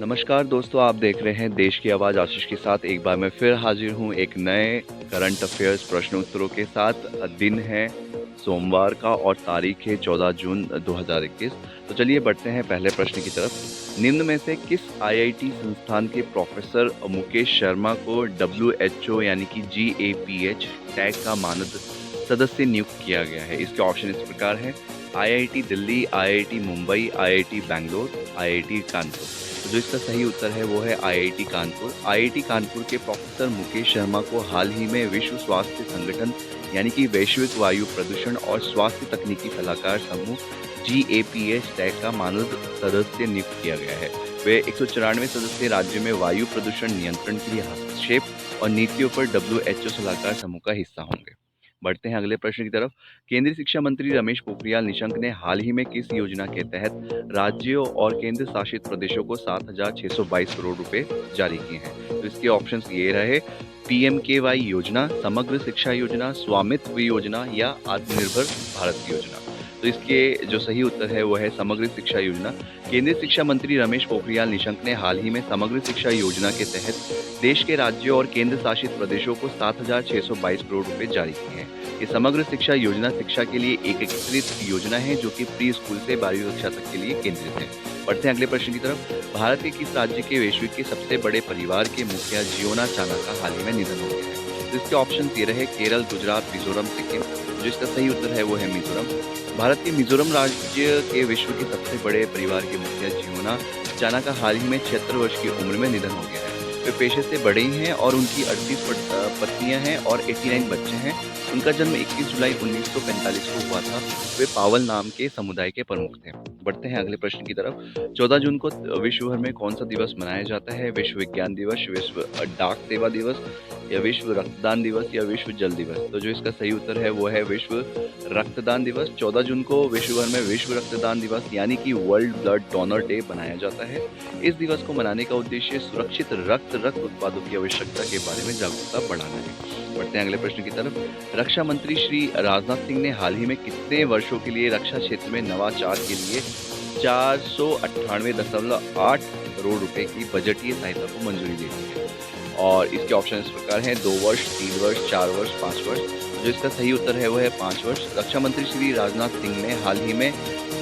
नमस्कार दोस्तों, आप देख रहे हैं देश की आवाज़ आशीष के साथ। एक बार मैं फिर हाजिर हूँ एक नए करंट अफेयर्स प्रश्न उत्तरों के साथ। दिन है सोमवार का और तारीख है 14 जून 2021। तो चलिए बढ़ते हैं पहले प्रश्न की तरफ। निम्न में से किस आईआईटी संस्थान के प्रोफेसर मुकेश शर्मा को डब्ल्यूएचओ यानी कि जीएपीएच टैग का मानद सदस्य नियुक्त किया गया है? इसके ऑप्शन इस प्रकार हैं: IIT Delhi, IIT Mumbai, IIT Bangalore, IIT Kanpur. तो जो इसका सही उत्तर है वो है आईआईटी कानपुर। आईआईटी कानपुर के प्रोफेसर मुकेश शर्मा को हाल ही में विश्व स्वास्थ्य संगठन यानी कि वैश्विक वायु प्रदूषण और स्वास्थ्य तकनीकी सलाहकार समूह जीएपीएच टैग का मानद सदस्य नियुक्त किया गया है। वे 194 सदस्य राज्य में वायु प्रदूषण नियंत्रण के लिए हस्तक्षेप और नीतियों पर डब्ल्यूएचओ सलाहकार समूह का हिस्सा होंगे। बढ़ते हैं अगले प्रश्न की तरफ। केंद्रीय शिक्षा मंत्री रमेश पोखरियाल निशंक ने हाल ही में किस योजना के तहत राज्यों और केंद्र शासित प्रदेशों को 7,622 करोड़ रुपए जारी किए हैं? तो इसके ऑप्शंस ये रहे: पीएमकेवाई योजना, समग्र शिक्षा योजना, स्वामित्व योजना या आत्मनिर्भर भारत योजना। तो इसके जो सही उत्तर है वो है समग्र शिक्षा योजना। केंद्रीय शिक्षा मंत्री रमेश पोखरियाल निशंक ने हाल ही में समग्र शिक्षा योजना के तहत देश के राज्यों और केंद्र शासित प्रदेशों को 7,622 करोड़ रुपए जारी किए हैं। ये समग्र शिक्षा योजना शिक्षा के लिए एक एकीकृत योजना है जो कि प्री स्कूल से 12वीं कक्षा तक के लिए केंद्रित है। बढ़ते हैं अगले प्रश्न की तरफ। भारत के किस राज्य के वैश्विक के सबसे बड़े परिवार के मुखिया जियोना चाना का हाल ही में निधन हो गया है? तो इसके ऑप्शन ये रहे: केरल, गुजरात, मिजोरम, सिक्किम। जो इसका सही उत्तर है वो है मिजोरम। भारत के मिजोरम राज्य के विश्व के सबसे बड़े परिवार के मुखिया जियोना चाना का हाल ही में 76 वर्ष की उम्र में निधन हो गया है। वे पेशे से बड़े ही हैं और उनकी 38 पत्नियां हैं और 89 बच्चे हैं। उनका जन्म 21 जुलाई 1945 को हुआ था। वे पावल नाम के समुदाय के प्रमुख थे। बढ़ते हैं अगले प्रश्न की तरफ। 14 जून को विश्व भर में कौन सा दिवस मनाया जाता है? विश्व विज्ञान दिवस, विश्व डाक सेवा दिवस या विश्व रक्तदान दिवस या विश्व जल दिवस? तो जो इसका सही उत्तर है वो है विश्व रक्तदान दिवस। 14 जून को विश्व भर में विश्व रक्तदान दिवस यानी कि वर्ल्ड ब्लड डोनर डे मनाया जाता है। इस दिवस को मनाने का उद्देश्य सुरक्षित रक्त उत्पादों की आवश्यकता के बारे में जागरूकता बढ़ाना है। बढ़ते हैं अगले प्रश्न की तरफ। रक्षा मंत्री श्री राजनाथ सिंह ने हाल ही में कितने वर्षों के लिए रक्षा क्षेत्र में नवाचार के लिए 498.8 करोड़ रुपए की बजटीय सहायता को मंजूरी दे दी है? और इसके ऑप्शन इस प्रकार हैं: 2 वर्ष, 3 वर्ष, 4 वर्ष, 5 वर्ष। जो इसका सही उत्तर है वो है 5 वर्ष। रक्षा मंत्री श्री राजनाथ सिंह ने हाल ही में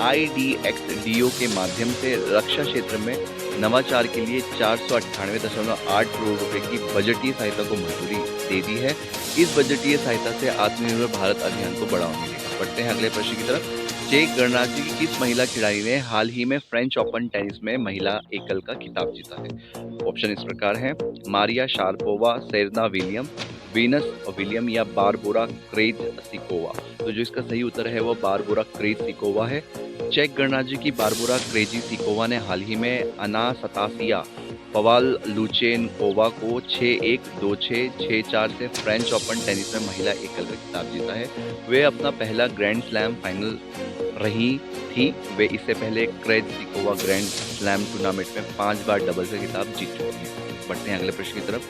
IDXDO के माध्यम से रक्षा क्षेत्र में नवाचार के लिए 498.8 करोड़ रुपए की बजटीय सहायता को मंजूरी दे दी है। इस बजटीय सहायता से आत्मनिर्भर भारत अभियान को बढ़ावा मिलेगा। बढ़ते हैं अगले प्रश्न की तरफ। चेक गणराज्य की किस महिला खिलाड़ी ने हाल ही में फ्रेंच ओपन टेनिस में महिला एकल का खिताब जीता है? ऑप्शन इस प्रकार हैं: मारिया शारापोवा, सेरेना विलियम या बारबोरा क्रेजिकोवा। तो जो इसका सही उत्तर है वो बारबोरा क्रेजिकोवा है। चेक गणराज्य की बारबोरा क्रेजिकोवा ने हाल ही में अनास्तासिया पवालुचेनकोवा को 6-1, 2-6, 6-4 से फ्रेंच ओपन टेनिस में महिला एकल का खिताब जीता है। वे अपना पहला ग्रैंड स्लैम फाइनल रही थी। वे इससे पहले क्रेजिकोवा ग्रैंड स्लैम टूर्नामेंट में 5 बार डबल का खिताब जीत चुकी हैं। बढ़ते हैं अगले प्रश्न की तरफ।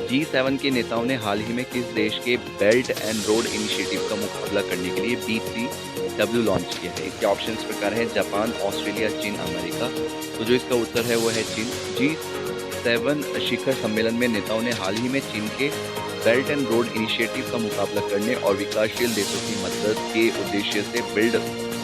G7 के नेताओं ने हाल ही में किस देश के बेल्ट एंड रोड इनिशिएटिव का मुकाबला करने के लिए B3W लॉन्च किया है? इसके ऑप्शन इस प्रकार हैं: जापान, ऑस्ट्रेलिया, चीन, अमेरिका। तो जो इसका उत्तर है वो है चीन। G7 शिखर सम्मेलन में नेताओं ने हाल ही में चीन के बेल्ट एंड रोड इनिशिएटिव का मुकाबला करने और विकासशील देशों की मदद के उद्देश्य से बिल्ड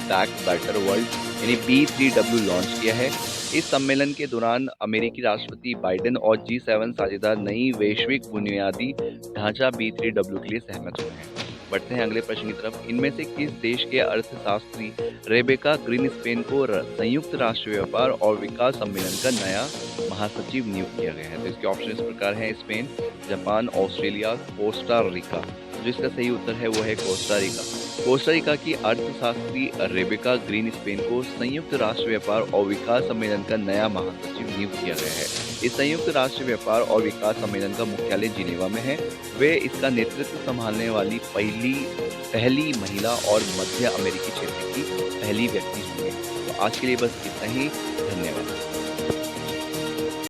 बैक बेटर वर्ल्ड यानी B3W लॉन्च किया है। इस सम्मेलन के दौरान अमेरिकी राष्ट्रपति बाइडेन और G7 साझेदार नई वैश्विक बुनियादी ढांचा B3W के लिए सहमत हुए हैं। बढ़ते हैं अगले प्रश्न की तरफ। इनमें से किस देश के अर्थशास्त्री रेबेका ग्रीनस्पैन को संयुक्त राष्ट्र व्यापार और विकास सम्मेलन का नया महासचिव नियुक्त किया गया है? तो इसके ऑप्शन इस प्रकार हैं: Spain, Japan, Australia, Costa Rica. जो इसका सही उत्तर है वो है कोस्टा रिका। कोस्टा रिका की अर्थशास्त्री रेबेका ग्रीनस्पैन को संयुक्त राष्ट्र व्यापार और विकास सम्मेलन का नया महासचिव नियुक्त किया गया है। इस संयुक्त राष्ट्र व्यापार और विकास सम्मेलन का मुख्यालय जिनेवा में है। वे इसका नेतृत्व संभालने वाली पहली महिला और मध्य अमेरिकी क्षेत्र की पहली व्यक्ति होंगे। तो आज के लिए बस इतना ही।